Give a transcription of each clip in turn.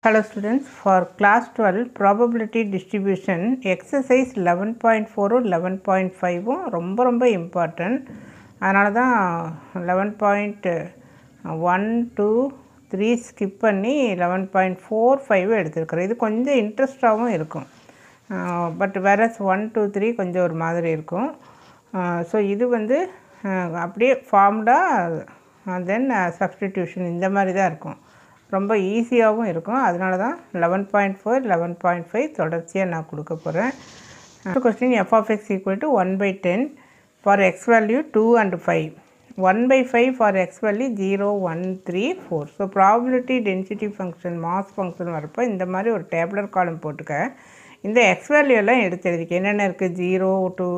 Hello students, for class 12 probability distribution exercise 11.4 11.5 ரொம்ப important. அதனால தான் 11.1 2 3 ஸ்கிப் பண்ணி 11.45 எடுத்துருக்கிறேன். இது கொஞ்சம் இன்ட்ரெஸ்டாகவும் இருக்கும், பட் வேற 1 2 3 கொஞ்சம் ஒரு மாதிரி இருக்கும். ஸோ இது வந்து அப்படியே ஃபார்ம்டா தென் சப்ஸ்டிடியூஷன் இந்த மாதிரி தான் இருக்கும். ரொம்ப ஈஸியாகவும் இருக்கும். அதனால தான் 11.4 11.5 தொடர்ச்சியாக நான் கொடுக்க போகிறேன். Question f of x equal to 1/10 for x value 2 and 5, 1/5 for x value 0 1 3 4. So probability density function mass function வரப்போ இந்த மாதிரி ஒரு டேப்லர் காலம் போட்டுக்க. இந்த எக்ஸ் வேல்யூலாம் எடுத்து எழுதிக்க. என்னென்ன இருக்குது 0 2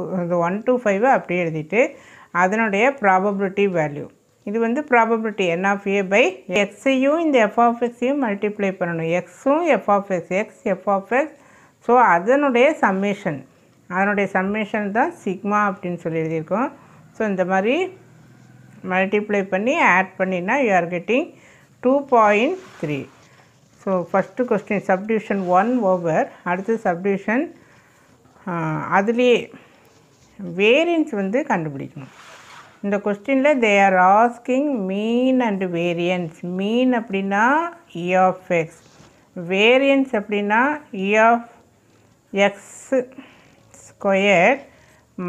1 to 5 அப்படியே எழுதிட்டு அதனுடைய ப்ராபபிலிட்டி வேல்யூ. இது வந்து probability n of a by எக்ஸையும் இந்த f of xையும் மல்டிப்ளை பண்ணணும். எக்ஸும் f of x, X f of x. So அதனுடைய சம்மேஷன் தான் சிக்மா அப்படின்னு சொல்லி எழுதியிருக்கோம். ஸோ இந்த மாதிரி மல்டிப்ளை பண்ணி ஆட் பண்ணினா you are getting 2.3. So first question subdivision 1 over. அடுத்து சப்டிவிஷன் அதுலேயே வேரியன்ஸ் வந்து கண்டுபிடிக்கணும். இந்த கொஸ்டினில் they are asking mean and variance. Mean அப்படின்னா e of x, வேரியன்ஸ் அப்படின்னா e of x square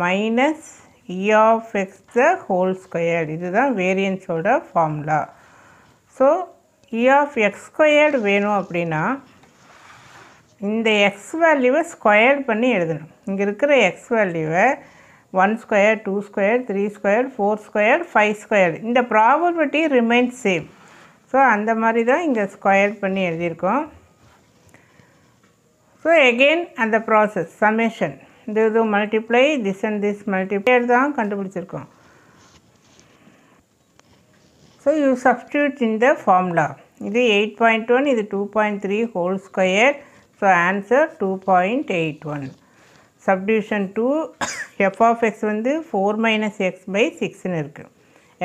minus e of x the whole square. இதுதான் வேரியன்ஸோட formula. So e of x squared வேணும் அப்படின்னா இந்த எக்ஸ் வேல்யூவை ஸ்கொயர் பண்ணி எழுதணும். இங்கே இருக்கிற எக்ஸ் வேல்யூவை 1 square 2 square 3 square 4 square 5 square. இந்த ப்ராபபிலிட்டி ரிமைன்ஸ் சேம். ஸோ அந்த மாதிரி தான் இங்கே ஸ்கொயர் பண்ணி எழுதியிருக்கோம். ஸோ எகெயின் அந்த ப்ராசஸ் சமேஷன் இது multiply this and this multiply தான் கண்டுபிடிச்சிருக்கோம். So you substitute in the formula. இது 8.1, இது 2.3 whole square. So answer 2.81. Subdivision 2 f of x வந்து 4 minus x by 6ன்னு இருக்குது.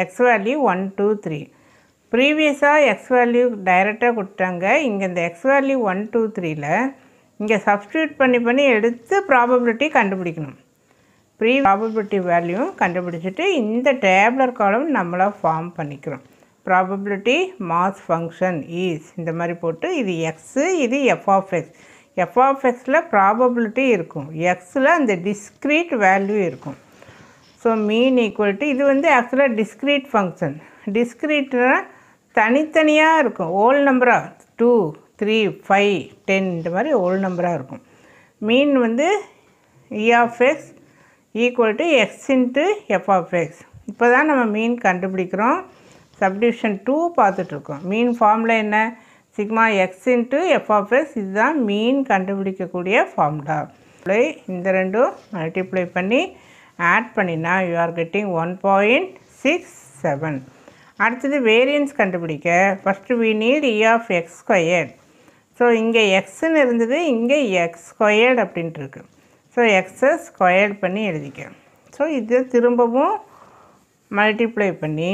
X value 1 2 3. ப்ரீவியஸாக எக்ஸ் வேல்யூ டைரெக்டாக கொடுத்தாங்க. இங்கே இந்த எக்ஸ் வேல்யூ 1 2 3ல் இங்கே சப்ஸ்டியூட் பண்ணி எடுத்து ப்ராபபிலிட்டி கண்டுபிடிக்கணும். ப்ராபபிலிட்டி வேல்யூ கண்டுபிடிச்சிட்டு இந்த டேப்லர் காலம் நம்மளாக ஃபார்ம் பண்ணிக்கிறோம். ப்ராபபிலிட்டி மாஸ் ஃபங்க்ஷன் ஈஸ் இந்த மாதிரி போட்டு இது எக்ஸு, இது f of x. f of xல ப்ராபபிலிட்டி இருக்கும், எக்ஸில் அந்த டிஸ்க்ரீட் வேல்யூ இருக்கும். ஸோ மீன் ஈக்குவல் டு இது வந்து ஆக்சுவலாக டிஸ்க்ரீட் ஃபங்க்ஷன். டிஸ்க்ரீட்னா தனித்தனியாக இருக்கும். ஓல் நம்பராக 2 3 5 10 இந்த மாதிரி ஓல் நம்பராக இருக்கும். மீன் வந்து e of x equal to X into f of x. இப்போ தான் நம்ம மீன் கண்டுபிடிக்கிறோம். சப்டிவிஷன் 2 பார்த்துட்ருக்கோம். மீன் ஃபார்முலா என்ன? Sigma X into f of x. இதுதான் மீன் கண்டுபிடிக்கக்கூடிய ஃபார்முலா. இந்த ரெண்டும் மல்டிப்ளை பண்ணி ஆட் பண்ணினா யூ ஆர் கெட்டிங் 1.67. அடுத்தது வேரியன்ஸ் கண்டுபிடிக்க first we need e of x squared. So இங்கே எக்ஸுன்னு இருந்தது, இங்கே எக்ஸ் ஸ்கொயர்டு அப்படின்ட்டு இருக்குது. ஸோ எக்ஸை ஸ்கொயர்ட் பண்ணி எழுதிக்க. ஸோ இது திரும்பவும் மல்டிப்ளை பண்ணி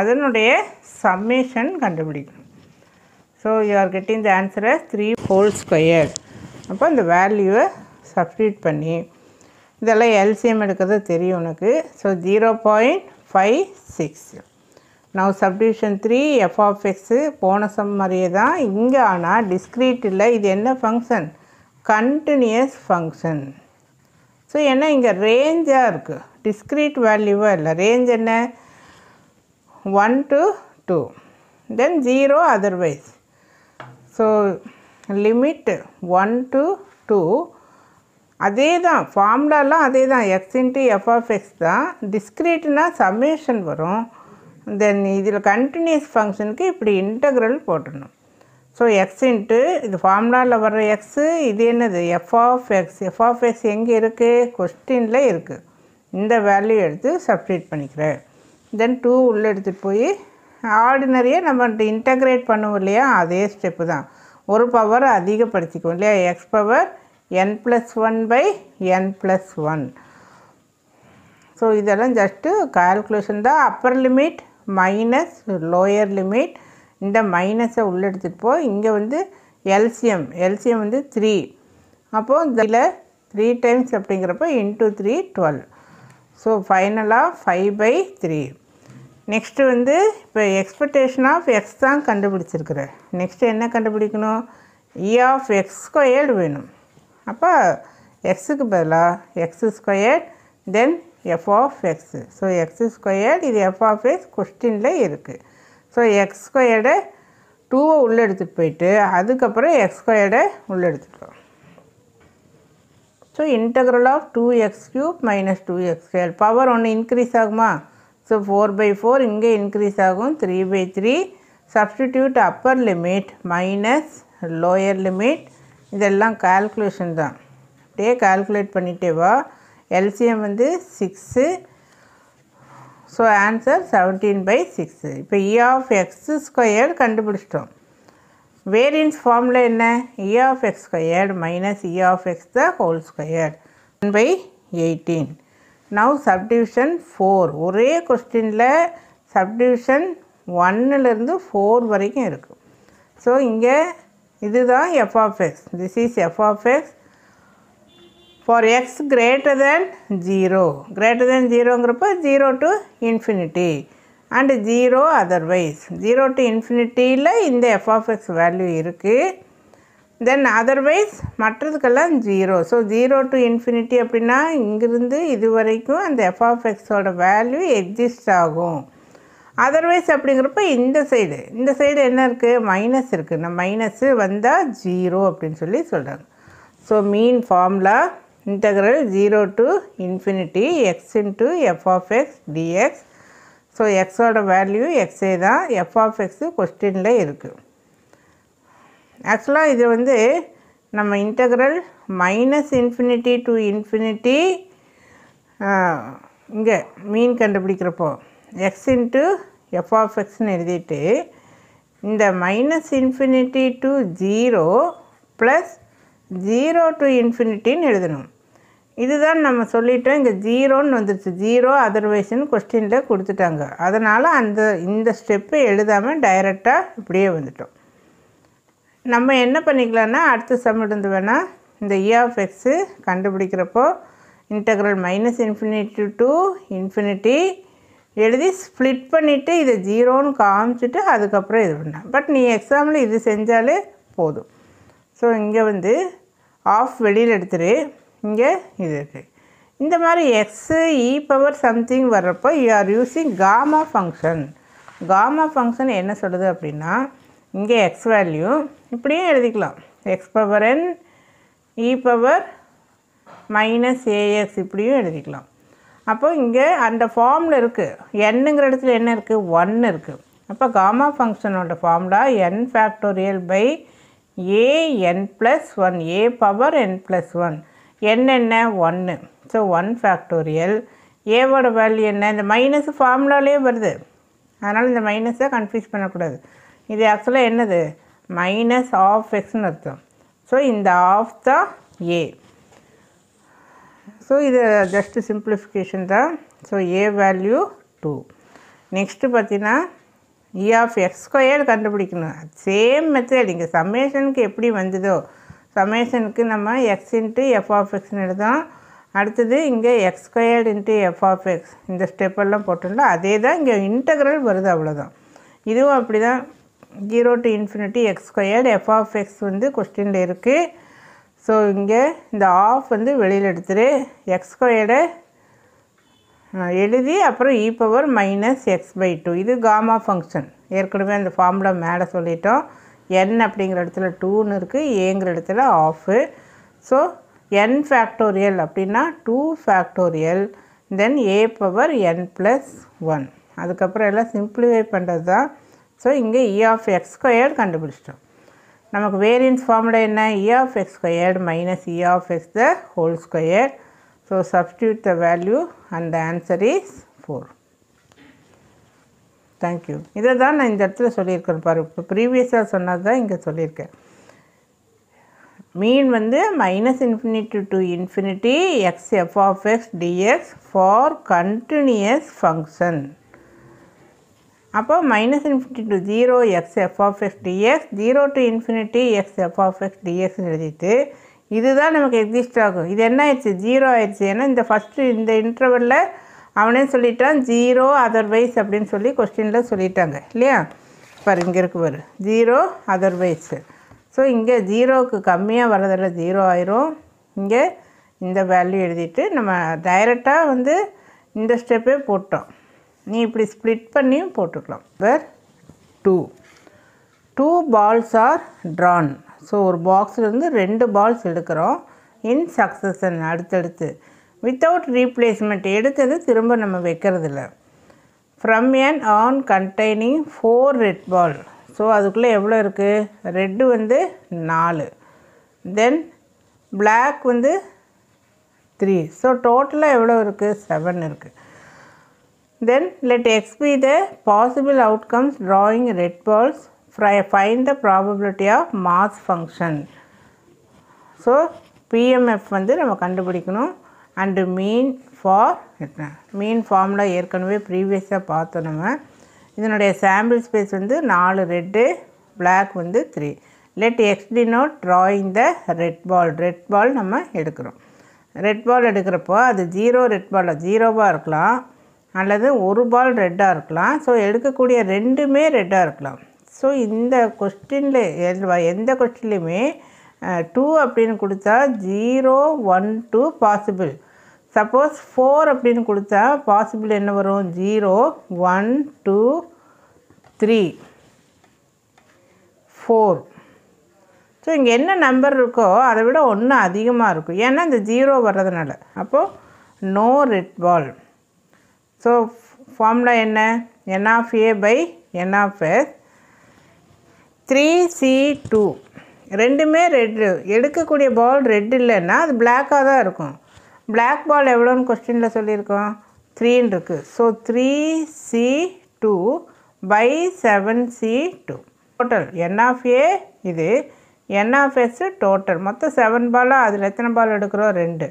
அதனுடைய சம்மேஷன் கண்டுபிடிக்கணும். So you are getting the answer as 3 whole square. அப்போ இந்த வேல்யூவை சப்ஸ்டியூட் பண்ணி இதெல்லாம் எல்சிஎம் எடுக்கிறது தெரியும் உனக்கு. So 0.56. Now subdivision 3 f of x போன சம் மாதிரியே தான் இங்கே. ஆனால் டிஸ்க்ரீட் இல்லை. இது என்ன ஃபங்க்ஷன்? Continuous function. ஸோ ஏன்னா இங்கே ரேஞ்சாக இருக்குது, டிஸ்க்ரீட் வேல்யூவாக இல்லை. ரேஞ்ச் என்ன? 1 to 2 then 0 otherwise. So limit 1 to 2 அதே தான், ஃபார்முலாலாம் அதே தான், x into F of x தான். டிஸ்க்ரீட்னா சம்மேஷன் வரும். தென் இதில் கண்டினியூஸ் ஃபங்க்ஷனுக்கு இப்படி இன்டெக்ரல் போட்டுடணும். ஸோ எக்ஸ் இன்ட்டு இது ஃபார்முலாவில் வர்ற எக்ஸு, இது என்னது f of x. F of x எங்கே இருக்குது? கொஸ்டினில் இருக்குது. இந்த வேல்யூ எடுத்து சப்ஸ்டியூட் பண்ணிக்கிறேன். தென் 2 உள்ளே எடுத்துகிட்டு போய் ஆர்டினரியாக நம்ம இன்டெக்ரேட் பண்ணுவோம் இல்லையா, அதே ஸ்டெப்பு தான். ஒரு பவர் அதிகப்படுத்திக்குவோம் இல்லையா, எக்ஸ் பவர் n+1/n+1. ஸோ இதெல்லாம் ஜஸ்ட்டு கால்குலேஷன் தான். Appar limit minus lower limit. இந்த மைனஸை உள்ளே எடுத்துகிட்டு போ. இங்கே வந்து எல்சிஎம் வந்து 3. அப்போது இதில் 3 டைம்ஸ் அப்படிங்கிறப்ப இன்ட்டு 3 12. ஸோ ஃபைனலாக 5/3. நெக்ஸ்ட்டு வந்து இப்போ எக்ஸ்பெக்டேஷன் ஆஃப் எக்ஸ் தான் கண்டுபிடிச்சிருக்கிறேன். நெக்ஸ்ட்டு என்ன கண்டுபிடிக்கணும்? இ ஆஃப் எக்ஸ் ஸ்கொயர்டு வேணும். அப்போ எக்ஸுக்கு பதிலாக x squared then f of x. So x squared இது எஃப் ஆஃப் எக்ஸ் கொஸ்டினில் இருக்குது. ஸோ எக்ஸ் ஸ்கொயர்டை 2வை உள்ளே எடுத்துகிட்டு போயிட்டு அதுக்கப்புறம் எக்ஸ் ஸ்கொயர்டை உள்ளே எடுத்துகிட்டோம். So integral of 2x³ minus 2x². Power ஒன்று இன்க்ரீஸ் ஆகுமா? ஸோ 4/4 இங்கே இன்க்ரீஸ் ஆகும் 3/3. Substitute upper limit minus lower limit. இதெல்லாம் கால்குலேஷன் தான். அப்படியே கால்குலேட் பண்ணிட்டே வா. எல்சிஎம் வந்து 6. So answer 17/6. இப்போ இ ஆஃப் எக்ஸ் ஸ்கொயர்டு கண்டுபிடிச்சிட்டோம். வேரியன்ஸ் ஃபார்மில் என்ன? E of X squared minus E of X the whole squared 1/18. Now subdivision 4. ஒரே கொஸ்டினில் சப்டிவிஷன் 1லேருந்து 4 வரைக்கும் இருக்குது. ஸோ இங்கே இதுதான் F of X. This is F of X for X greater than 0. Greater than 0ங்கிறப்ப 0 to infinity and 0 otherwise. 0 to infinity-ல இந்த F of X value இருக்குது. தென் அதர்வைஸ் மற்றதுக்கெல்லாம் 0. ஸோ 0 to infinity அப்படின்னா இங்கிருந்து இது வரைக்கும் அந்த எஃப் ஆஃப் எக்ஸோட வேல்யூ எக்ஸிஸ்ட் ஆகும். அதர்வைஸ் அப்படிங்கிறப்ப இந்த சைடு என்ன இருக்குது? மைனஸ் இருக்குது. நம்ம மைனஸு வந்தால் 0 அப்படின்னு சொல்லி சொல்கிறாங்க. So mean formula integral 0 to infinity x into f of x dx. So எக்ஸோட வேல்யூ எக்ஸே தான். எஃப் ஆஃப் எக்ஸு கொஸ்டினில் இருக்குது. ஆக்சுவலாக இது வந்து நம்ம இன்டெக்ரல் -∞ to infinity இங்கே மீன் கண்டுபிடிக்கிறப்போ x into f of xன்னு எழுதிட்டு இந்த -∞ to 0 ப்ளஸ் 0 to infinity-ன்னு எழுதணும். இதுதான் நம்ம சொல்லிட்டோம். இங்கே 0ன்னு வந்துடுச்சு. 0 அதர்வைஸ்ன்னு கொஸ்டினில் கொடுத்துட்டாங்க. அதனால் இந்த ஸ்டெப்பை எழுதாமல் டைரெக்டாக இப்படியே வந்துட்டோம். நம்ம என்ன பண்ணிக்கலாம்னா அடுத்த சம் இருந்து வேணால் இந்த இ ஆஃப் எக்ஸு கண்டுபிடிக்கிறப்போ இன்டெக்ரல் -∞ to infinity எழுதி ஸ்ப்ளிட் பண்ணிவிட்டு இதை 0ன்னு காமிச்சிட்டு அதுக்கப்புறம் இது பண்ணேன். பட் நீ எக்ஸாம்பிள் இது செஞ்சாலே போதும். ஸோ இங்கே வந்து ஆஃப் வெளியில் எடுத்துரு. இங்கே இது இருக்குது. இந்த மாதிரி எக்ஸு இ பவர் சம்திங் வர்றப்போ you are using gamma function. Gamma function என்ன சொல்லுது அப்படின்னா இங்கே எக்ஸ் வேல்யூ இப்படியும் எழுதிக்கலாம். X power n e power -ax இப்படியும் எழுதிக்கலாம். அப்போ இங்கே அந்த ஃபார்மில் இருக்குது. என்னங்கிற இடத்துல என்ன இருக்குது? 1 இருக்குது. அப்போ காமா ஃபங்க்ஷனோட formula n factorial by an + 1 a power n + 1. n என்ன? 1. So 1 factorial. ஏவோட வேல்யூ என்ன? இந்த மைனஸ் ஃபார்முலாலே வருது. அதனால் இந்த மைனஸை கன்ஃபியூஸ் பண்ணக்கூடாது. இது ஆக்சுவலாக என்னது? மைனஸ் ஆஃப் எக்ஸ்னு அர்த்தம். ஸோ இந்த ஆஃப் தான் ஏ. ஸோ இது ஜஸ்ட்டு சிம்பிளிஃபிகேஷன் தான். So A value 2. நெக்ஸ்ட்டு பார்த்தீங்கன்னா இ ஆஃப் எக்ஸ் ஸ்கொயர் கண்டுபிடிக்கணும். சேம் மெத்தட் இங்கே சம்மேஷனுக்கு எப்படி வந்ததோ சம்மேஷனுக்கு நம்ம எக்ஸ் இன்ட்டு எஃப் ஆஃப் எக்ஸ்னு எழுதோம். அடுத்தது இங்கே x squared into F of x இந்த ஸ்டெப்பெல்லாம் போட்டோம்ல அதே தான் இங்கே இன்டெக்ரல் வருது. அவ்வளோதான். இதுவும் அப்படி தான். 0 to infinity x squared F of x வந்து கொஸ்டினில் இருக்குது. ஸோ இங்கே இந்த ஆஃப் வந்து வெளியில் எடுத்துரு. எக்ஸ் ஸ்கொயர்டை எழுதி அப்புறம் இ பவர் -x/2. இது காமா ஃபங்க்ஷன். ஏற்கனவே அந்த ஃபார்முலா மேலே சொல்லிட்டோம். n அப்படிங்கிற இடத்துல 2ன்னு இருக்குது. ஏங்கிற இடத்துல ஆஃபு. ஸோ n ஃபேக்டோரியல் அப்படின்னா 2 factorial then a power n + 1. அதுக்கப்புறம் எல்லாம் சிம்பிளிஃபை பண்ணுறது தான். ஸோ இங்கே இ ஆஃப் எக்ஸ் ஸ்கொயர்டு கண்டுபிடிச்சிட்டோம். நமக்கு வேரியன்ஸ் ஃபார்முலா என்ன? E of X squared minus E of X the whole square. So substitute the value and the answer is 4. Thank you. இதை தான் நான் இந்த இடத்துல சொல்லியிருக்கேன் பாரு. இப்போ ப்ரீவியஸாக சொன்னது தான் இங்கே சொல்லியிருக்கேன். மீன் வந்து -∞ to infinity x f of x dx for continuous function. அப்போ minus infinity to 0 x f of x dx 0 to infinity x f of x dx எழுதிட்டு இதுதான் நமக்கு எக்ஸிஸ்ட் ஆகும். இது என்ன ஆயிடுச்சு, 0 ஆயிடுச்சு. ஏன்னா இந்த ஃபஸ்ட்டு இந்த இன்டர்வலில் அவனே சொல்லிட்டான் 0 அதர்வைஸ் அப்படின்னு சொல்லி கொஸ்டினில் சொல்லிட்டாங்க இல்லையா. பாரு இங்கே இருக்கு பாரு 0 அதர்வைஸ். ஸோ இங்கே 0க்கு கம்மியாக வரதில் 0 ஆயிரும். இங்கே இந்த வேல்யூ எழுதிட்டு நம்ம டைரெக்டாக வந்து இந்த ஸ்டெப்பே போட்டோம். நீ இப்படி ஸ்ப்ளிட் பண்ணியும் போட்டுக்கலாம். Where 2 balls are drawn. So ஒரு பாக்ஸ்லேருந்து 2 balls எடுக்கிறோம் இன் சக்ஸஷன் அடுத்தடுத்து வித்தவுட் ரீப்ளேஸ்மெண்ட். எடுத்தது திரும்ப நம்ம வைக்கிறதில்ல. From an urn containing 4 red ball. So அதுக்குள்ளே எவ்வளோ இருக்குது, ரெட்டு வந்து 4, தென் பிளாக் வந்து 3. ஸோ டோட்டலாக எவ்வளோ இருக்குது, 7 இருக்குது. Then let x be the possible outcomes drawing red balls. Find the probability of mass function. So PMF வந்து நம்ம கண்டுபிடிக்கணும். and mean for mean formula ஏற்கனவே ப்ரீவியஸாக பார்த்தோம் நம்ம. இதனுடைய சாம்பிள் ஸ்பேஸ் வந்து 4 ரெட்டு, பிளாக் வந்து 3. let x denote drawing the red ball. Red ball நம்ம எடுக்கிறோம். ரெட் பால் எடுக்கிறப்போ அது 0 ரெட் பால் 0வாக இருக்கலாம் அல்லது ஒரு பால் ரெட்டாக இருக்கலாம். ஸோ எடுக்கக்கூடிய ரெண்டுமே ரெட்டாக இருக்கலாம். ஸோ இந்த கொஸ்டினில் எந்த கொஸ்டின்லையுமே 2 அப்படின்னு கொடுத்தா 0 1 2 பாசிபிள். சப்போஸ் 4 அப்படின்னு கொடுத்தா பாசிபிள் என்ன வரும், 0 1 2 3 4. ஸோ இங்கே என்ன நம்பர் இருக்கோ அதை விட 1 அதிகமாக இருக்கும். ஏன்னா இந்த 0 வர்றதுனால. அப்போது no red ball. So formula என்ன, n of a by n of s 3c2. ரெண்டுமே ரெட்டு. எடுக்கக்கூடிய பால் ரெட் இல்லைன்னா அது பிளாக்காக தான் இருக்கும். பிளாக் பால் எவ்வளோன்னு கொஸ்டினில் சொல்லியிருக்கோம், 3ன்னு இருக்குது. So 3c2 by 7c2 total n of a இது n of s டோட்டல் மொத்தம் 7 பாலாக. அதில் எத்தனை பால் எடுக்கிறோம், 2.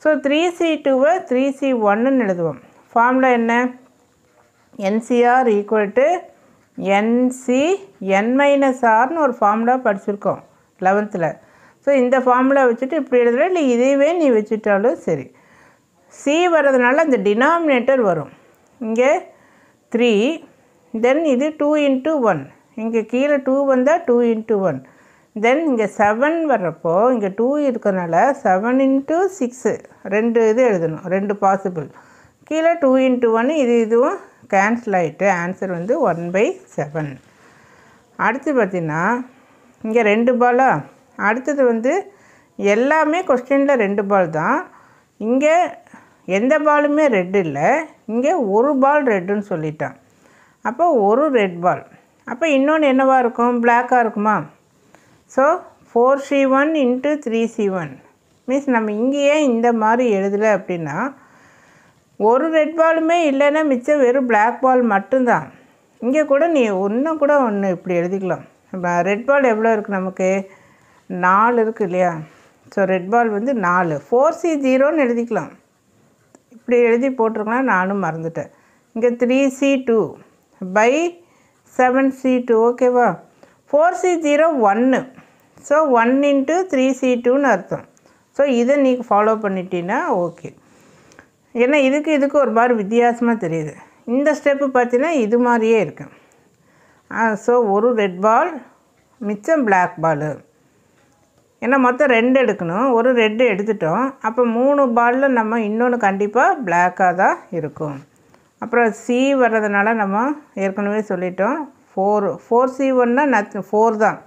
ஸோ 3c2வை 3c1ன்னு எழுதுவோம். ஃபார்முலா என்ன, NCR ஈக்குவல் டு NC n-Rன்னு ஒரு ஃபார்முலா படிச்சிருக்கோம் 11th. ஸோ இந்த ஃபார்முலா வச்சுட்டு இப்படி எழுதுகிற, இல்லை இதுவே நீ வச்சுட்டாலும் சரி. சி வர்றதுனால அந்த டினாமினேட்டர் வரும். இங்கே 3, தென் இது 2 into 1. இங்கே கீழே 2 வந்தால் 2 into 1. தென் இங்கே 7 வர்றப்போ இங்கே 2 இருக்கிறனால 7 into 6 2 இது எழுதணும், 2 பாசிபிள். கீழே 2 into 1 இதுவும் கேன்சல் ஆகிட்டு ஆன்சர் வந்து 1/7. அடுத்து பார்த்திங்கன்னா இங்கே 2 பாலா. அடுத்தது வந்து எல்லாமே கொஸ்டினில் 2 பால் தான். இங்கே எந்த பாலுமே ரெட் இல்லை, இங்கே ஒரு பால் ரெட்டுன்னு சொல்லிட்டான். அப்போ ஒரு ரெட் பால். அப்போ இன்னொன்று என்னவாக இருக்கும், பிளாக்காக இருக்குமா. So 4c1 into 3c1 means நம்ம இங்கேயே இந்த மாதிரி எழுதலை அப்படின்னா ஒரு ரெட் பாலுமே இல்லைன்னா மிச்சம் வெறும் பிளாக் பால் மட்டும்தான். இங்கே கூட நீ இன்னும் கூட ஒன்று இப்படி எழுதிக்கலாம். ரெட் பால் எவ்வளோ இருக்குது, நமக்கு 4 இருக்குது இல்லையா. ஸோ ரெட் பால் வந்து 4, 4c0ன்னு எழுதிக்கலாம். இப்படி எழுதி போட்டிருக்கலாம், நானும் மறந்துட்டேன். இங்கே 3c2 by 7c2 ஓகேவா. 4c0 1. ஸோ 1 into 3c2ன்னு அர்த்தம். ஸோ இதை நீ ஃபாலோ பண்ணிட்டீங்கன்னா ஓகே. ஏன்னா இதுக்கு ஒரு மாதிரி வித்தியாசமாக தெரியுது. இந்த ஸ்டெப்பு பார்த்தீங்கன்னா இது மாதிரியே இருக்கு. ஸோ ஒரு ரெட் பால் மிச்சம் பிளாக் பாலு. ஏன்னா மொத்தம் 2 எடுக்கணும், ஒரு ரெட்டு எடுத்துட்டோம். அப்போ 3 பாலில் நம்ம இன்னொன்று கண்டிப்பாக பிளாக்காக தான் இருக்கும். அப்புறம் சி வர்றதுனால நம்ம ஏற்கனவே சொல்லிட்டோம் 4c1னா 4 தான்.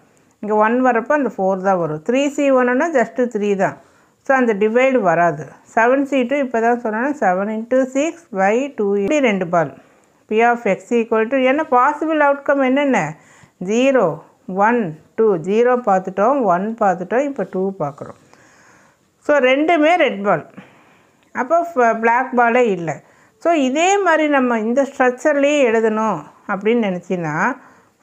இங்கே 1 வரப்போ அந்த 4 தான் வரும். 3c1னா ஜஸ்ட்டு 3 தான். ஸோ அந்த டிவைடு வராது. 7c2 இப்போ தான் சொன்னோன்னா 7 into 6 by 2. 2 ball. P of x equal to என்ன பாசிபிள் அவுட்கம் என்னென்ன, 0 1 2. 0 பார்த்துட்டோம், 1 பார்த்துட்டோம், இப்போ 2 பார்க்குறோம். ஸோ ரெண்டுமே ரெட் பால். அப்போ பிளாக் பாலே இல்லை. ஸோ இதே மாதிரி நம்ம இந்த ஸ்ட்ரக்சர்லேயே எழுதணும் அப்படின்னு நினச்சின்னா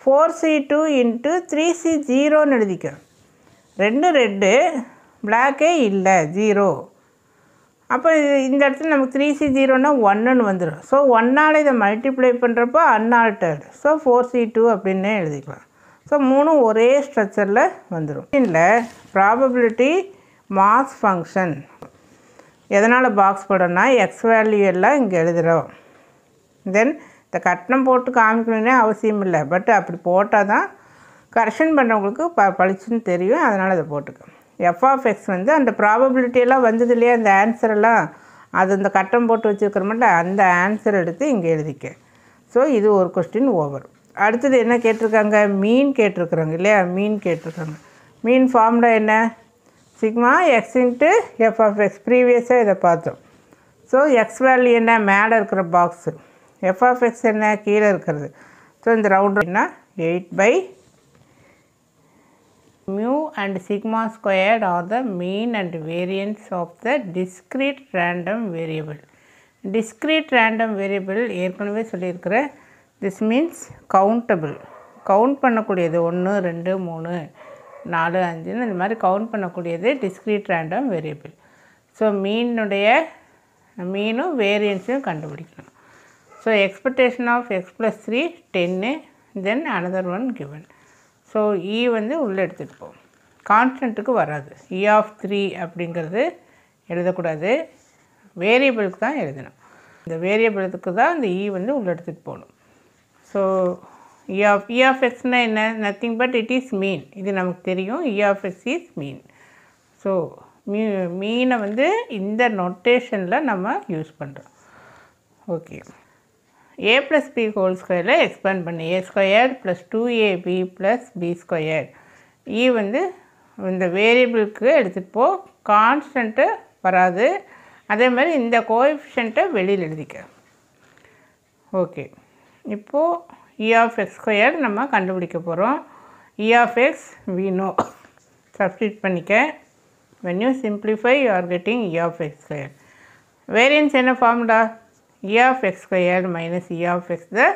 4c2 into 3c0ன்னு எழுதிக்க. 2 ரெட்டு, பிளாக்கே இல்லை 0. அப்போ இந்த இடத்துல நமக்கு 3C0னா 1ன்னு வந்துடும். ஸோ 1ஆல் இதை மல்டிப்ளை பண்ணுறப்போ அன்ஆல்டர்டு. ஸோ 4C2 அப்படின்னே எழுதிக்கலாம். ஸோ மூணும் ஒரே ஸ்ட்ரக்சரில் வந்துடும். இல்லை ப்ராபபிலிட்டி மாஸ் ஃபங்க்ஷன் எதனால் பாக்ஸ் போடணும்னா எக்ஸ் வேல்யூ எல்லாம் இங்கே எழுதுகிறோம். தென் இந்த கட்டணம் போட்டு காமிக்கணுன்னே அவசியம் இல்லை. பட் அப்படி போட்டால் தான் கரெக்ஷன் பண்ணுறவங்களுக்கு பளிச்சுன்னு தெரியும். அதனால் அதை போட்டுக்கோம். f(x) வந்து அந்த ப்ராபபிலிட்டியெல்லாம் வந்தது இல்லையா, அந்த ஆன்சரெல்லாம் அது இந்த கட்டம் போட்டு வச்சுருக்கிறோம்ல, அந்த ஆன்சர் எடுத்து இங்கே எழுதிக்க. ஸோ இது ஒரு கொஸ்டின் ஓவர். அடுத்தது என்ன கேட்டிருக்காங்க, மீன் கேட்டிருக்குறாங்க இல்லையா, மீன் கேட்டிருக்காங்க. மீன் ஃபார்முலா என்ன, சிக்மா எக்ஸ் இன்ட்டு f(x). ப்ரீவியஸாக இதை பார்த்தோம். ஸோ எக்ஸ் வேல்யூ என்ன, மேலே இருக்கிற பாக்ஸு, f(x) என்ன, கீழே இருக்கிறது. ஸோ இந்த ரவுண்ட் என்ன 8/mu and sigma squared are the mean and variance of the discrete random variable. Discrete random variable ஏற்கனவே சொல்லியிருக்கிறேன். This means countable. கவுண்ட் பண்ணக்கூடியது 1 2 3 4 5 இந்த மாதிரி கவுண்ட் பண்ணக்கூடியது discrete random variable. ஸோ மீனும் வேரியன்ஸையும் கண்டுபிடிக்கணும். So expectation of x plus 3 10, then another one given. So வந்து உள்ளே எடுத்துகிட்டு போகும், கான்ஸ்டன்ட்டுக்கு வராது. E(3) அப்படிங்கிறது எழுதக்கூடாது, வேரியபிளுக்கு தான் எழுதணும். இந்த வேரியபிளுக்கு தான் இந்த வந்து உள்ளே எடுத்துகிட்டு போகணும். ஸோ E(x)னா என்ன, nothing but it is mean. இது நமக்கு தெரியும், E(x) இஸ் மீன். ஸோ மீனை வந்து இந்த நொட்டேஷனில் நம்ம யூஸ் பண்ணுறோம். Okay, a plus b whole square expand பண்ணி a squared plus 2ab plus b squared. வந்து இந்த வேரியபிளுக்கு எடுத்துகிட்டு போ, கான்ஸ்டன்ட்டு வராது. அதே மாதிரி இந்த கோஎஃபிஷியண்ட்டை வெளியில் எழுதிக்க. ஓகே, இப்போது E(x)² நம்ம கண்டுபிடிக்க போகிறோம். E(x) we know. சப்ஸ்டிட் பண்ணிக்க. when you simplify you are getting E(x)². Variance என்ன formula, E(x)² minus E(x) the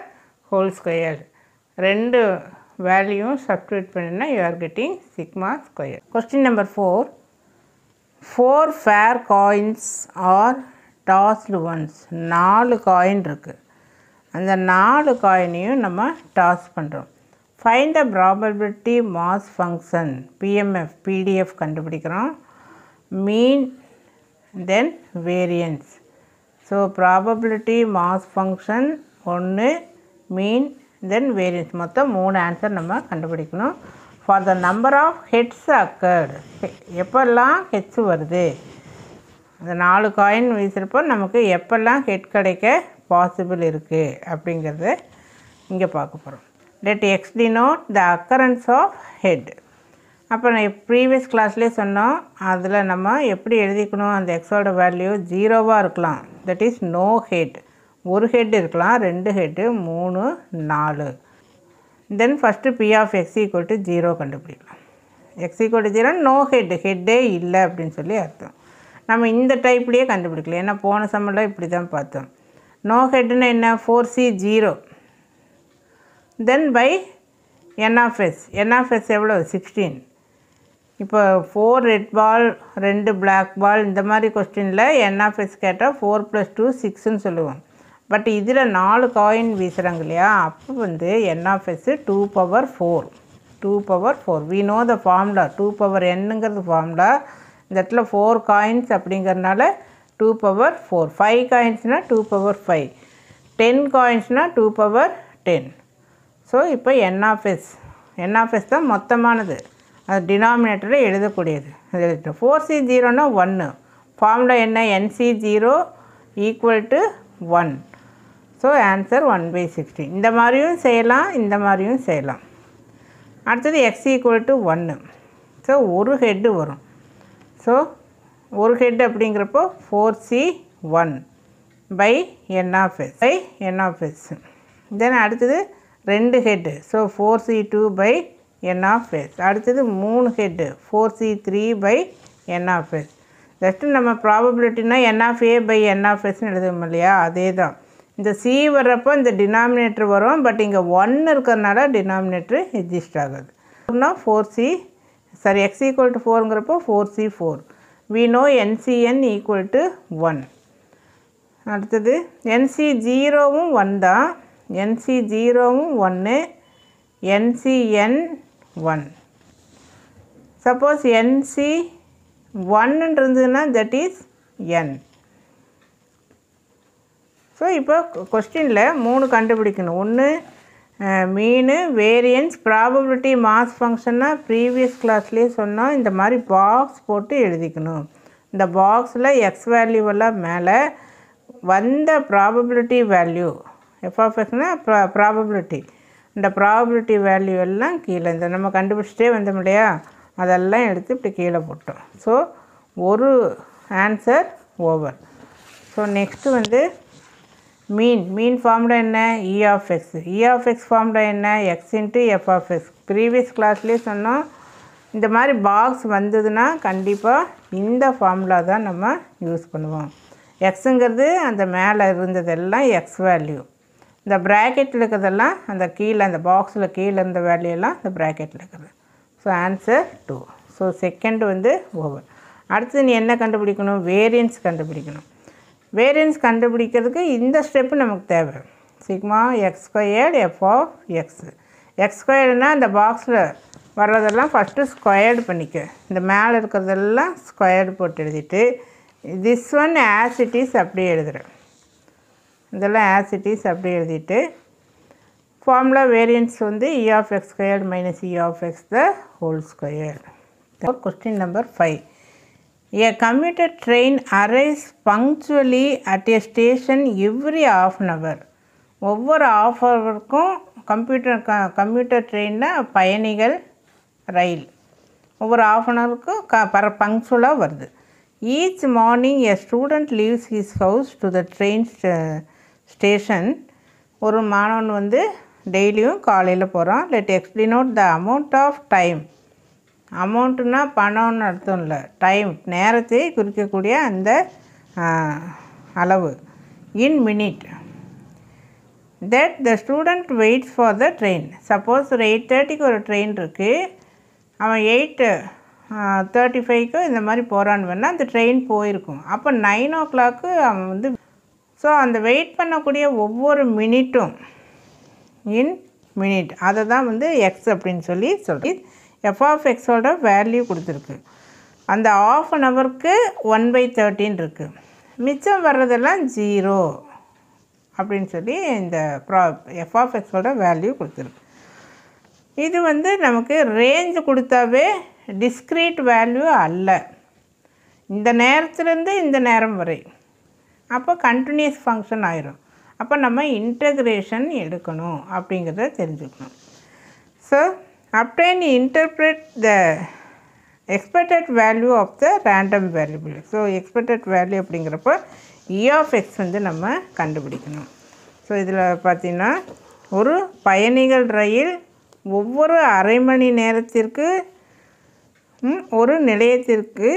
whole square. ரெண்டு வேல்யூவும் சப்ஸ்டிட்யூட் பண்ணினா you are getting sigma square. Question number 4. 4 fair coins are tossed once. 4 coin இருக்குது. அந்த 4 காயினையும் நம்ம toss பண்ணுறோம். Find the probability mass function PMF PDF கண்டுபிடிக்கிறோம். Mean then variance. So probability mass function 1, mean then variance, மொத்தம் 3 answer நம்ம கண்டுபிடிக்கணும். For the number of heads occurred, எப்பெல்லாம் ஹெட்ஸ் வருது, அந்த 4 காயின் வீசுகிறப்போ நமக்கு எப்பெல்லாம் ஹெட் கிடைக்க பாசிபிள் இருக்குது அப்படிங்கிறத இங்கே பார்க்க போகிறோம். Let x denote the occurrence of head. அப்போ நான் ப்ரீவியஸ் கிளாஸ்லேயே சொன்னோம், அதில் நம்ம எப்படி எழுதிக்கணும், அந்த எக்ஸோட வேல்யூ 0வாக இருக்கலாம், தட் இஸ் நோ ஹெட். ஒரு ஹெட் இருக்கலாம், 2 ஹெட்டு, 3 4. தென் ஃபஸ்ட்டு P(x) = 0 கண்டுபிடிக்கலாம். x = 0 நோ ஹெட்டே இல்லை அப்படின்னு சொல்லி அர்த்தம். நம்ம இந்த டைப்லேயே கண்டுபிடிக்கலாம், ஏன்னா போன சம்மெல்லாம் இப்படி தான் பார்த்தோம். நோ ஹெட்னா என்ன, 4C0 then by n(s). n(s) எவ்வளோ, 16. இப்போ 4 ரெட் பால் 2 பிளாக் பால் இந்த மாதிரி கொஸ்டினில் n(s) கேட்டால் 4 + 2 6ன்னு சொல்லுவோம். பட் இதில் 4 காயின் வீசுகிறாங்க இல்லையா, அப்போ வந்து n(s) 2^4. 2^4 we know the formula. 2^n formula. இந்த இடத்துல 4 காயின்ஸ் அப்படிங்கிறதுனால 2^4. 5 காயின்ஸ்னால் 2^5. 10 காயின்ஸ்னால் 2^10. ஸோ இப்போ n(s) தான் மொத்தமானது, அது டினாமினேட்டரில் எழுதக்கூடியது. 4C0னா 1. ஃபார்முலா என்ன, NC0 = 1. So answer 1/16. இந்த மாதிரியும் செய்யலாம், இந்த மாதிரியும் செய்யலாம். அடுத்தது x = 1. ஸோ ஒரு ஹெட்டு வரும். ஸோ ஒரு ஹெட் அப்படிங்கிறப்போ 4C1 பை n(s). தென் அடுத்தது 2 head, so 4C2 by n(s). அடுத்தது 3 head, 4C3 by n(s). Just நம்ம ப்ராபபிலிட்டினா n(a/n(s)ன்னு எழுதுவோம் இல்லையா, அதே தான். இந்த C வர்றப்போ இந்த டினாமினேட்டர் வரும், பட் இங்கே 1 இருக்கிறதுனால டினாமினேட்டர் எக்ஸிஸ்ட் ஆகாது. 4C x = 4ங்கிறப்போ 4C4 we know NCN equal to 1. அடுத்தது NC 0வும் 1 தான், NC 0வும் 1, NCN 1. சப்போஸ் NC 1 இருந்ததுன்னா that is N. ஸோ இப்போ கொஸ்டினில் 3 கண்டுபிடிக்கணும். ஒன்று மீனு, வேரியன்ஸ், ப்ராபபிலிட்டி, மாஸ் ஃபங்க்ஷன்னா ப்ரீவியஸ் கிளாஸ்லேயே சொன்னால் இந்த மாதிரி பாக்ஸ் போட்டு எழுதிக்கணும். இந்த பாக்ஸில் எக்ஸ் வேல்யூவெல்லாம் மேலே வந்த ப்ராபபிலிட்டி வேல்யூ எஃப்எஃப்எக்ஸ்னால் ப்ராபபிலிட்டி, இந்த ப்ராபபிலிட்டி வேல்யூ எல்லாம் கீழே இந்த நம்ம கண்டுபிடிச்சிட்டே வந்தோம் இல்லையா, அதெல்லாம் எடுத்து இப்படி கீழே போட்டோம். ஸோ ஒரு ஆன்சர் ஓவர். ஸோ நெக்ஸ்ட்டு வந்து மீன் ஃபார்முலா என்ன, இ ஆஃப் எக்ஸ் ஃபார்முலா என்ன, X into F of X. Previous கிளாஸ்லேயே சொன்னோம் இந்த மாதிரி பாக்ஸ் வந்ததுன்னா கண்டிப்பாக இந்த ஃபார்முலா தான் நம்ம யூஸ் பண்ணுவோம். எக்ஸுங்கிறது அந்த மேலே இருந்ததெல்லாம் எக்ஸ் வேல்யூ, இந்த ப்ராக்கெட்டில் இருக்கிறதெல்லாம் அந்த கீழே அந்த பாக்ஸில் கீழே இருந்த வேல்யூ எல்லாம் இந்த ப்ராக்கெட்டில் இருக்குது. So answer 2. ஸோ செகண்ட் வந்து ஓவர். அடுத்து நீ என்ன கண்டுபிடிக்கணும், வேரியன்ஸ் கண்டுபிடிக்கணும். வேரியன்ஸ் கண்டுபிடிக்கிறதுக்கு இந்த ஸ்டெப்பு நமக்கு தேவை. Sigma X squared F of X. X ஸ்கொயர்டுனால் இந்த பாக்ஸில் வர்றதெல்லாம் ஃபஸ்ட்டு ஸ்கொயர்டு பண்ணிக்க, இந்த மேலே இருக்கிறதெல்லாம் ஸ்கொயர்டு போட்டு எழுதிட்டு this one as it is அப்படியே எழுதுகிறேன். இதெல்லாம் ஆஸ் இட் இஸ் அப்படியே எழுதிட்டு ஃபார்முலா வேரியன்ஸ் வந்து E of X squared minus E of X the whole square. Question number 5. A commuter train arrives punctually at a station every half an hour. ஒவ்வொரு half ஹவருக்கும் computer ட்ரெயினில் பயணிகள் ரயில் ஒவ்வொரு half an ஹவருக்கு பங்க்சுவலாக வருது. Each morning a student leaves his house to the train station. ஒரு மாணவன் வந்து டெய்லியும் காலையில் போகிறான். Let explain out the amount of time. அமௌண்ட்டுனா பணம்னு அர்த்தம் இல்லை, டைம் நேரத்தை குறிக்கக்கூடிய அந்த அளவு in minute that the student waits for the train. Suppose ஒரு 8:30க்கு ஒரு ட்ரெயின் இருக்குது, அவன் 8:35க்கு இந்த மாதிரி போகிறான்னு வேணால் அந்த ட்ரெயின் போயிருக்கும். அப்போ 9 o'clock அவன் வந்து ஸோ அந்த வெயிட் பண்ணக்கூடிய ஒவ்வொரு மினிட்டும் இன் மினிட் அதை தான் வந்து எக்ஸ் அப்படின்னு சொல்லி எஃப் ஆஃப் எக்ஸோட வேல்யூ கொடுத்துருக்கு. அந்த ஆஃப் அன் ஹவருக்கு 1/13 இருக்குது. மிச்சம் வர்றதெல்லாம் 0 அப்படின்னு சொல்லி இந்த எஃப் ஆஃப் எக்ஸோட வேல்யூ கொடுத்துருக்கு. இது வந்து நமக்கு ரேஞ்ச் கொடுத்தாவே டிஸ்க்ரீட் வேல்யூ அல்ல, இந்த நேரத்துலேருந்து இந்த நேரம் வரை. அப்போ கண்டினியூஸ் ஃபங்க்ஷன் ஆயிரும். அப்போ நம்ம இன்டகிரேஷன் எடுக்கணும் அப்படிங்கிறத தெரிஞ்சுக்கணும். So obtain interpret the expected value of the random variable. So expected value அப்படிங்கிறப்போ e of x வந்து நம்ம கண்டுபிடிக்கணும். ஸோ இதில் பார்த்திங்கன்னா ஒரு பயணிகள் ரயில் ஒவ்வொரு அரை மணி நேரத்திற்கு ஒரு நிலையத்திற்கு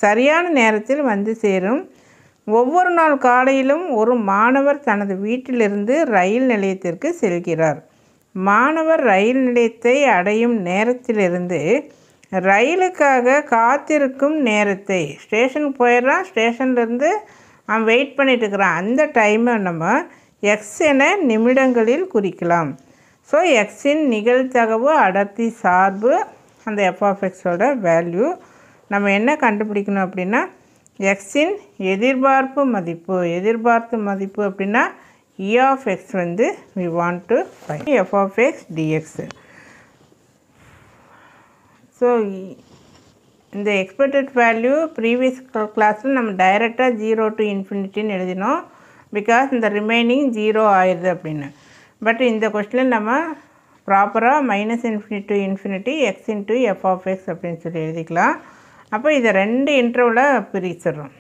சரியான நேரத்தில் வந்து சேரும். ஒவ்வொரு நாள் காலையிலும் ஒரு மாணவர் தனது வீட்டிலிருந்து ரயில் நிலையத்திற்கு செல்கிறார். மாணவர் ரயில் நிலையத்தை அடையும் நேரத்திலிருந்து ரயிலுக்காக காத்திருக்கும் நேரத்தை, ஸ்டேஷனுக்கு போயிடுறான், ஸ்டேஷன்லேருந்து அவன் வெயிட் பண்ணிட்டு இருக்கிறான், அந்த டைமை நம்ம எக்ஸ் என நிமிடங்களில் குறிக்கலாம். ஸோ எக்ஸின் நிகழ்தகவு அடர்த்தி சார்பு அந்த எஃப் ஆஃப் எக்ஸோட வேல்யூ நம்ம என்ன கண்டுபிடிக்கணும் அப்படின்னா எக்ஸின் எதிர்பார்ப்பு மதிப்பு அப்படின்னா e of x வந்து we want to find f of x dx. So இந்த எக்ஸ்பெக்டட் வேல்யூ ப்ரீவியஸ் கிளாஸில் நம்ம டைரெக்டாக 0 to இன்ஃபினிட்டின்னு எழுதினோம், பிகாஸ் இந்த ரிமைனிங் 0 ஆயிடுது அப்படின்னு. பட் இந்த கொஸ்டினில் நம்ம ப்ராப்பராக -∞ to ∞ x into f of x அப்படின்னு சொல்லி எழுதிக்கலாம். அப்போ இதை 2 இன்டர்வலாக பிரிச்சிடுறோம்,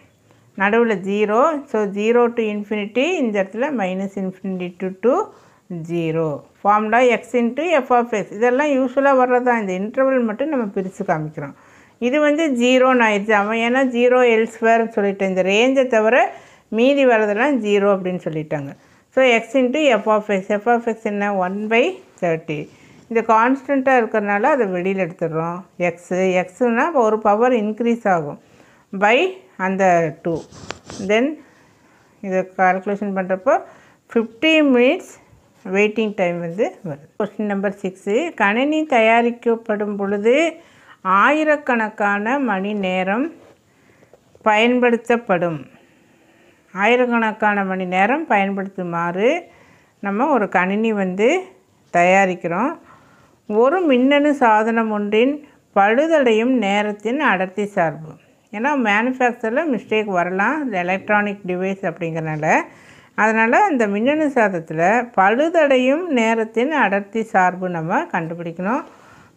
நடுவில் 0. ஸோ 0 to ∞, இந்த இடத்துல -∞ to 0. Formula x into f of x இதெல்லாம் யூஸ்வலாக வர்றதான், இந்த இன்டர்வல் மட்டும் நம்ம பிரித்து காமிக்கிறோம். இது வந்து 0ன்னு ஆயிடுச்சு, அவன் ஏன்னா 0 எல்ஸ்வேர்னு சொல்லிட்டேன், இந்த ரேஞ்சை தவிர மீதி வர்றதெல்லாம் 0 அப்படின்னு சொல்லிட்டாங்க. So x into f of x என்ன 1/30. இது கான்ஸ்டண்ட்டாக இருக்கிறதுனால அதை வெளியில் எடுத்துடுறோம். எக்ஸுனால் ஒரு பவர் இன்க்ரீஸ் ஆகும். பை அந்த 2. தென் இதை கால்குலேஷன் பண்ணுறப்போ 50 minutes வெயிட்டிங் டைம் வந்து வருது. கொஸ்டின் நம்பர் 6, கணினி தயாரிக்கப்படும் பொழுது ஆயிரக்கணக்கான மணி நேரம் பயன்படுத்தப்படும். ஆயிரக்கணக்கான மணி நேரம் பயன்படுத்துமாறு நம்ம ஒரு கணினி வந்து தயாரிக்கிறோம். ஒரு மின்னணு சாதனம் ஒன்றின் பழுதடையும் நேரத்தின் அடர்த்தி சார்பு. ஏன்னா மேனுஃபேக்சரில் மிஸ்டேக் வரலாம், எலக்ட்ரானிக் டிவைஸ் அப்படிங்கிறனால. அதனால் அந்த மின்னணு சாதனத்தில் பழுதடையும் நேரத்தின் அடர்த்தி சார்பு நம்ம கண்டுபிடிக்கணும்.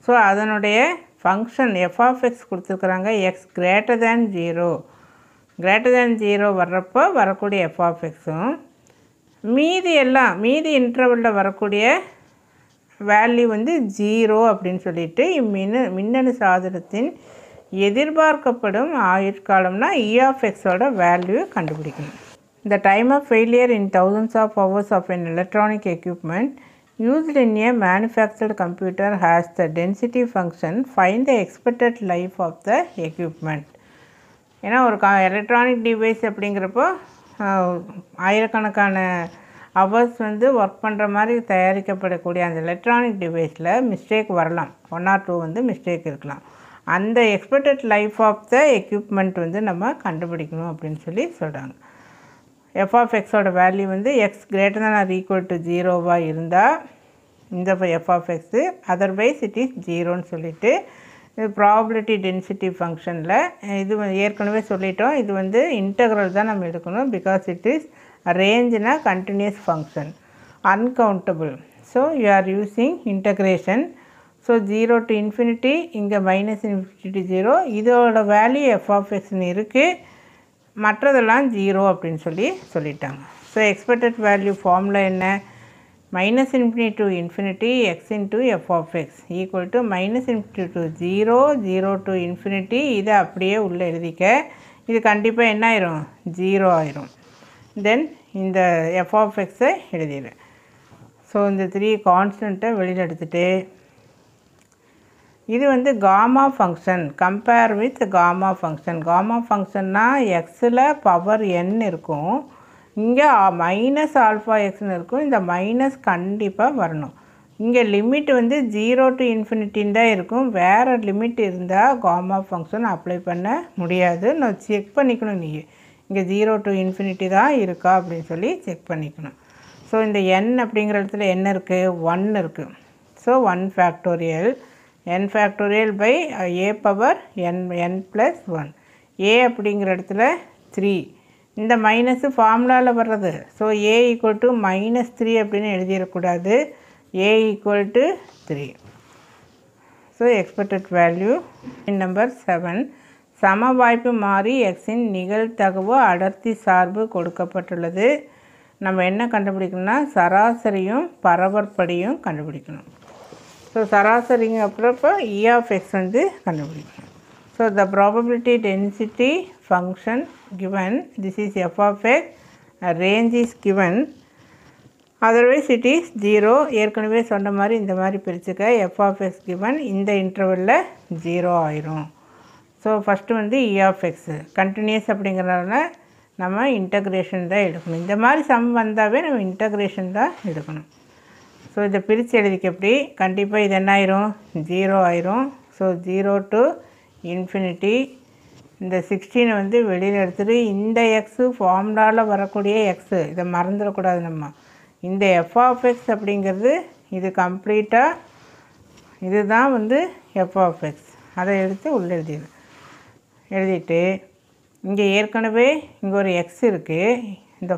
ஸோ அதனுடைய ஃபங்க்ஷன் f(x) கொடுத்துருக்குறாங்க. x greater than 0 வர்றப்போ வரக்கூடிய f(x)ம் மீதி இன்டர்வலில் வரக்கூடிய வேல்யூ வந்து 0 அப்படின்னு சொல்லிட்டு மின்னணு சாதனத்தின் எதிர்பார்க்கப்படும் ஆயுட்காலம்னா e(x)ஓட வேல்யூ கண்டுபிடிக்கணும். The time of failure in thousands of hours of an electronic equipment used in a manufactured computer has the density function. Find the expected life of the equipment. ஏன்னா ஒரு எலக்ட்ரானிக் டிவைஸ் அப்படிங்கிறப்போ ஆயிரக்கணக்கான hours வந்து work பண்ணுற மாதிரி தயாரிக்கப்படக்கூடிய அந்த electronic டிவைஸில் mistake வரலாம், 1 or 2 வந்து மிஸ்டேக் இருக்கலாம். அந்த expected life of the equipment வந்து நம்ம கண்டுபிடிக்கணும் அப்படின்னு சொல்லி சொல்கிறாங்க. f(x)ஓட வேல்யூ வந்து x greater than or equal to 0 இருந்தால் இந்த f(x), அதர்வைஸ் இட் இஸ் 0ன்னு சொல்லிவிட்டு இது ப்ராபபிலிட்டி டென்சிட்டி ஃபங்க்ஷனில் இது ஏற்கனவே சொல்லிட்டோம். இது வந்து இன்டெக்ரல் தான் நம்ம எடுக்கணும். பிகாஸ் இட் இஸ் ரேஞ்சுனா continuous function, uncountable. So you are using integration. So 0 to infinity, இங்கே -∞ to 0. இதோட வேல்யூ f(x)ன்னு இருக்குது, மற்றதெல்லாம் 0 அப்படின்னு சொல்லிட்டாங்க. ஸோ எக்ஸ்பெக்டட் வேல்யூ ஃபார்முலா என்ன? -∞ to infinity x into f(x) equal to -∞ to 0, 0 to infinity. இதை அப்படியே உள்ளே எழுதிக்க. இது கண்டிப்பாக என்ன ஆயிரும்? 0 ஆயிரும். தென் இந்த f(x)ஐ எழுதிடுறேன். ஸோ இந்த 3 கான்ஸ்டண்ட்டை வெளியில் எடுத்துகிட்டு இது வந்து gamma function, compare with gamma function. Gamma ஃபங்க்ஷன்னா எக்ஸில் பவர் n இருக்கும், இங்கே -αxன்னு இருக்கும். இந்த மைனஸ் கண்டிப்பாக வரணும். இங்கே லிமிட் வந்து 0 to infinity தான் இருக்கும். வேறு லிமிட் இருந்தால் காமா ஃபங்க்ஷன் அப்ளை பண்ண முடியாது. நான் செக் பண்ணிக்கணும். நீ இங்கே 0 to infinity தான் இருக்கா அப்படின்னு சொல்லி செக் பண்ணிக்கணும். ஸோ இந்த n அப்படிங்கிற இடத்துல என்ன இருக்குது? 1 இருக்குது. So 1 factorial, n factorial by a power n + 1. a அப்படிங்கிற இடத்துல 3. இந்த மைனஸு ஃபார்முலாவில் வர்றது. ஸோ a = -3 அப்படின்னு எழுதிடக்கூடாது. a = 3. So expected value. Number 7, சம வாய்ப்பு மாறி எக்ஸின் நிகழ்தகவு அடர்த்தி சார்பு கொடுக்கப்பட்டுள்ளது. நம்ம என்ன கண்டுபிடிக்கணும்னா சராசரியும் பரவற்படியும் கண்டுபிடிக்கணும். ஸோ சராசரிங்க அப்புறப்போ e(x) வந்து கண்டுபிடிக்கணும். So the probability density function given, this is f(x), range is given, otherwise it is 0. ஏற்கனவே சொன்ன மாதிரி இந்த மாதிரி பிரிச்சுக்க. f(x) given இந்த இன்டர்வலில் 0 ஆயிரும். ஸோ ஃபஸ்ட்டு வந்து e(x) கண்டினியூஸ் அப்படிங்கிறனால நம்ம இன்டகிரேஷன் தான் எடுக்கணும். இந்த மாதிரி சம் வந்தாவே நம்ம இன்டகிரேஷன் தான் எடுக்கணும். ஸோ இதை பிரித்து எழுதிக்க எப்படி? கண்டிப்பாக இது என்ன ஆயிரும்? 0 ஆயிரும். So 0 to infinity. இந்த 16 வந்து வெளியில் எடுத்துகிட்டு இந்த எக்ஸு ஃபார்முலாவில் வரக்கூடிய எக்ஸு, இதை மறந்துடக்கூடாது நம்ம. இந்த f(x) அப்படிங்கிறது இது கம்ப்ளீட்டாக இதுதான் வந்து f(x). அதை எடுத்து உள்ளே எழுதிட்டு இங்கே ஏற்கனவே இங்கே ஒரு எக்ஸ் இருக்குது, இந்த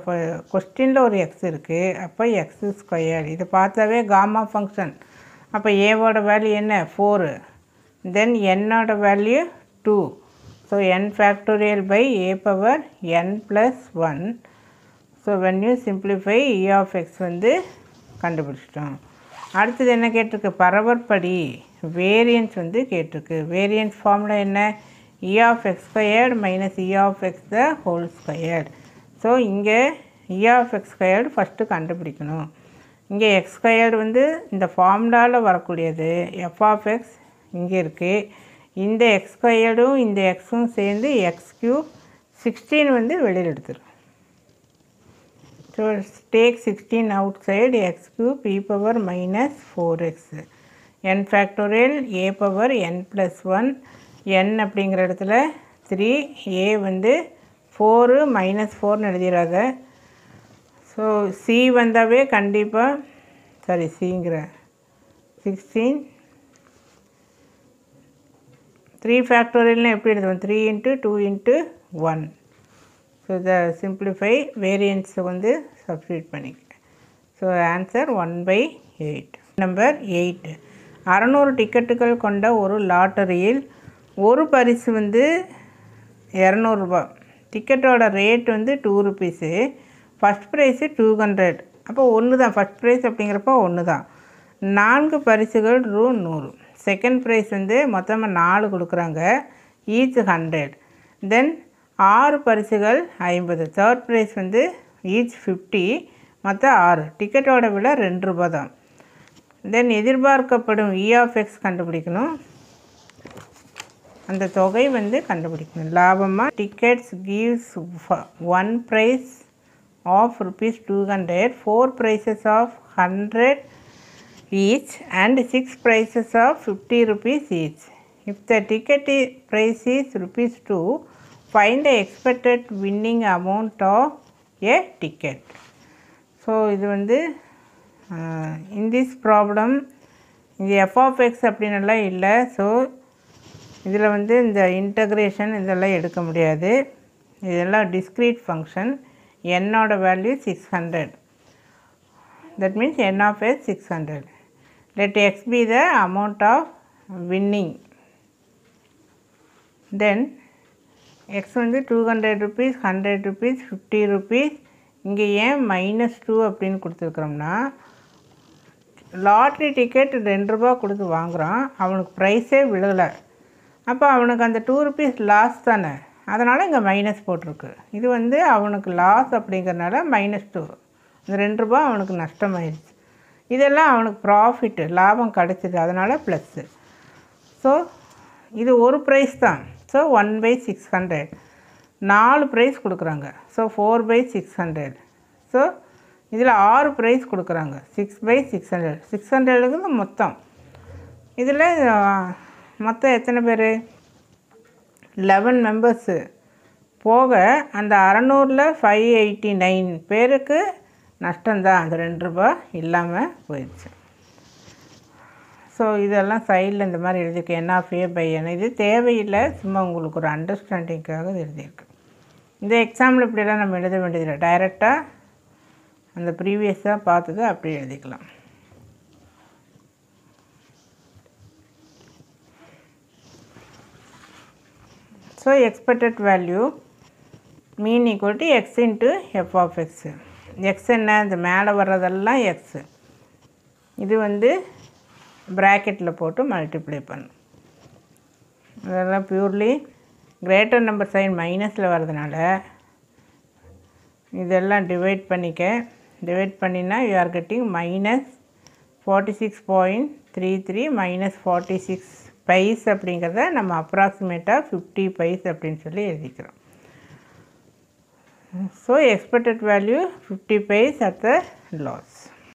கொஸ்டினில் ஒரு எக்ஸ் இருக்குது. அப்போ x². இது பார்த்தாவே காமா ஃபங்க்ஷன். அப்போ ஏவோட வேல்யூ என்ன? 4. தென் என்னோட value 2. So n factorial by a power n + 1. So when you simplify e(x) வந்து கண்டுபிடிச்சிட்டோம். அடுத்தது என்ன கேட்டிருக்கு? பரவற்படி வேரியன்ஸ் வந்து கேட்டிருக்கு. வேரியன்ஸ் ஃபார்முலா என்ன? e(x² - e(x²). ஸோ இங்கே e(x²) ஃபஸ்ட்டு கண்டுபிடிக்கணும். இங்கே x² வந்து இந்த ஃபார்முலாவில் வரக்கூடியது. f(x) இங்கே இருக்குது, இந்த எக்ஸ் ஸ்கொயர்டும் இந்த எக்ஸும் சேர்ந்து எக்ஸ் கியூப் 16 வந்து வெளியில் எடுத்துரும். So take 16 out side X cube e power minus 4x n factorial a power n plus 1 n அப்படிங்கிற இடத்துல 3 a வந்து 4 minus 4ன்னு எழுதிடாத. ஸோ c வந்தாவே கண்டிப்பாக சாரி சிங்கிற 16 3 ஃபேக்டோரியல்னு எப்படி எழுதுவோம் 3 into 2 into 1. ஸோ இதை சிம்பிளிஃபை வேரியன்ஸை வந்து சப்ஸ்டியூட் பண்ணிக்கிறேன். So answer 1/8. நம்பர் 8 600 டிக்கெட்டுகள் கொண்ட ஒரு லாட்டரியில் ஒரு பரிசு வந்து 200 ரூபா. டிக்கெட்டோட ரேட் வந்து 2 ருபீஸு. First price 200. அப்போ ஒன்று தான் ஃபஸ்ட் ப்ரைஸ் அப்படிங்கிறப்போ ஒன்று தான். 4 பரிசுகள் ரூ 100. செகண்ட் ப்ரைஸ் வந்து மொத்தமாக 4 கொடுக்குறாங்க, ஈச் 100. தென் 6 பரிசுகள் 50. தேர்ட் ப்ரைஸ் வந்து ஈச் 50, மொத்தம் 6. டிக்கெட்டோட விலை 2 ரூபா தான். தென் எதிர்பார்க்கப்படும் E(x) கண்டுபிடிக்கணும். அந்த தொகை வந்து கண்டுபிடிக்கணும். லாபமாக tickets gives 1 prize of ₹200, 4 prizes of 100 each and 6 prices of 50 rupees each. If the ticket price is ₹2, find the expected winning amount of a ticket. So இது வந்து in this problem இது f(x) அப்படின்னெல்லாம் இல்லை. ஸோ இதில் வந்து இந்த integration இதெல்லாம் எடுக்க முடியாது. இதெல்லாம் டிஸ்க்ரீட் ஃபங்க்ஷன். என்னோட value 600. That means n of s 600. Let x be the amount of winning. Then x வந்து 200 rupees, 100 rupees, 50 rupees. இங்கே ஏன் -2 அப்படின்னு கொடுத்துருக்குறோம்னா, லாட்ரி டிக்கெட் 2 ரூபா கொடுத்து வாங்குகிறான், அவனுக்கு ப்ரைஸே விழலை. அப்போ அவனுக்கு அந்த 2 rupees லாஸ் தானே, அதனால் இங்கே மைனஸ் போட்டிருக்கு. இது வந்து அவனுக்கு லாஸ் அப்படிங்கிறனால -2. அந்த 2 ரூபா அவனுக்கு நஷ்டமாயிடுச்சு. இதெல்லாம் அவனுக்கு ப்ராஃபிட்டு, லாபம் கிடச்சிது, அதனால் ப்ளஸ்ஸு. ஸோ இது ஒரு ப்ரைஸ் தான். ஸோ 1/600. 4 ப்ரைஸ் கொடுக்குறாங்க. ஸோ 4/600. ஸோ இதில் 6 ப்ரைஸ் கொடுக்குறாங்க. 6/600. 600க்கு மொத்தம். இதில் மொத்தம் எத்தனை பேர்? 11 மெம்பர்ஸு போக அந்த 600ல் 589 பேருக்கு நஷ்டம்தான். அந்த 2 ரூபா இல்லாமல் போயிடுச்சு. ஸோ இதெல்லாம் சைடில் இந்த மாதிரி எழுதியிருக்கேன். n(a/n). இது தேவையில்லை, சும்மா உங்களுக்கு ஒரு அண்டர்ஸ்டாண்டிங்காக எழுதியிருக்கு. இந்த எக்ஸாம்பிள் இப்படியெல்லாம் நம்ம எழுத வேண்டியதில்லை. டைரெக்டாக அந்த ப்ரீவியஸாக பார்த்தது அப்படி எழுதிக்கலாம். So expected value mean equal to x into f(x). X என்ன? இந்த மேலே வர்றதெல்லாம் எக்ஸு. இது வந்து ப்ராக்கெட்டில் போட்டு மல்டிப்ளை பண்ணும். அதெல்லாம் பியூர்லி கிரேட்டர் நம்பர் சைன் மைனஸில் வர்றதுனால இதெல்லாம் டிவைட் பண்ணிக்க. டிவைட் பண்ணினா யூ ஆர் கெட்டிங் -46.33 -46 பைஸ் அப்படிங்கிறத நம்ம அப்ராக்சிமேட்டாக 50 பைஸ் அப்படின்னு சொல்லி எழுதிக்கிறோம். So expected value 50 paise at the loss.